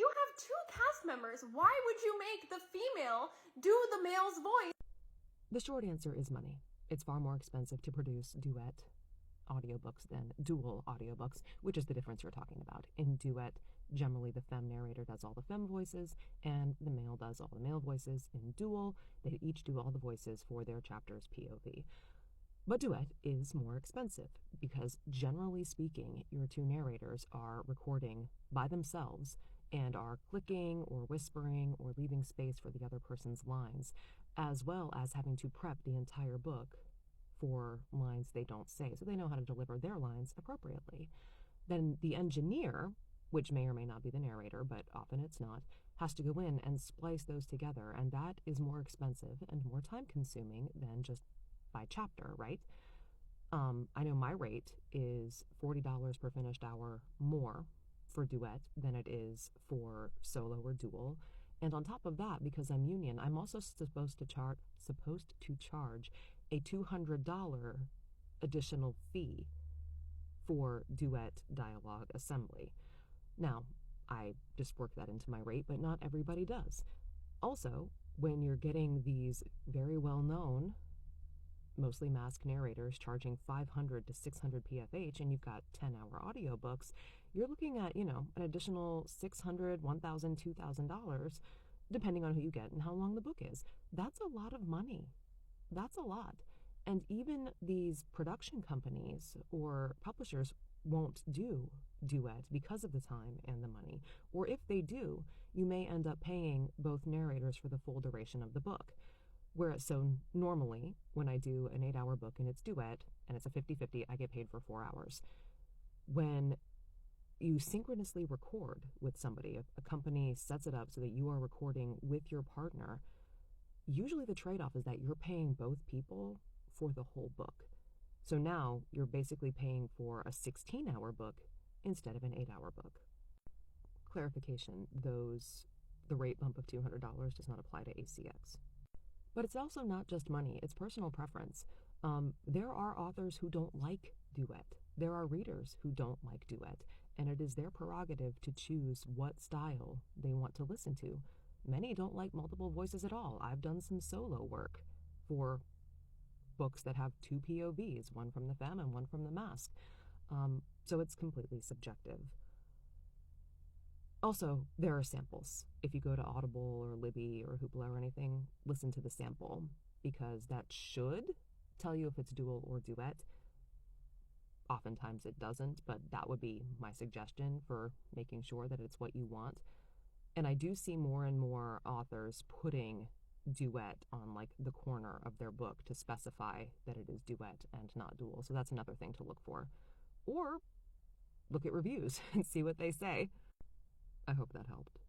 You have two cast members. Why would you make the female do the male's voice? The short answer is money. It's far more expensive to produce duet audiobooks than dual audiobooks, which is the difference you're talking about. In duet, generally the femme narrator does all the femme voices and the male does all the male voices. In dual, they each do all the voices for their chapter's POV. But duet is more expensive because, generally speaking, your two narrators are recording by themselves and are clicking or whispering or leaving space for the other person's lines, as well as having to prep the entire book for lines they don't say, so they know how to deliver their lines appropriately. Then the engineer, which may or may not be the narrator, but often it's not, has to go in and splice those together, and that is more expensive and more time-consuming than just by chapter, right? I know my rate is $40 per finished hour more for duet than it is for solo or dual. And on top of that, because I'm union, I'm also supposed to charge a $200 additional fee for duet dialogue assembly. Now, I just work that into my rate, but not everybody does. Also, when you're getting these very well-known, mostly masked narrators charging 500 to 600 PFH and you've got 10-hour audiobooks, you're looking at, an additional $600, $1,000, $2,000, depending on who you get and how long the book is. That's a lot of money. That's a lot. And even these production companies or publishers won't do duet because of the time and the money. Or if they do, you may end up paying both narrators for the full duration of the book. Whereas, so normally, when I do an 8-hour book and it's duet, and it's a 50-50, I get paid for 4 hours. When you synchronously record with somebody, a company sets it up so that you are recording with your partner, usually the trade-off is that you're paying both people for the whole book. So now you're basically paying for a 16-hour book instead of an 8-hour book. Clarification, the rate bump of $200 does not apply to ACX. But it's also not just money, it's personal preference. There are authors who don't like duet. There are readers who don't like duet, and it is their prerogative to choose what style they want to listen to. Many don't like multiple voices at all. I've done some solo work for books that have two POVs, one from the femme and one from the mask. So it's completely subjective. Also, there are samples. If you go to Audible or Libby or Hoopla or anything, listen to the sample, because that should tell you if it's dual or duet. Oftentimes it doesn't, but that would be my suggestion for making sure that it's what you want. And I do see more and more authors putting duet on like the corner of their book to specify that it is duet and not dual. So that's another thing to look for. Or look at reviews and see what they say. I hope that helped.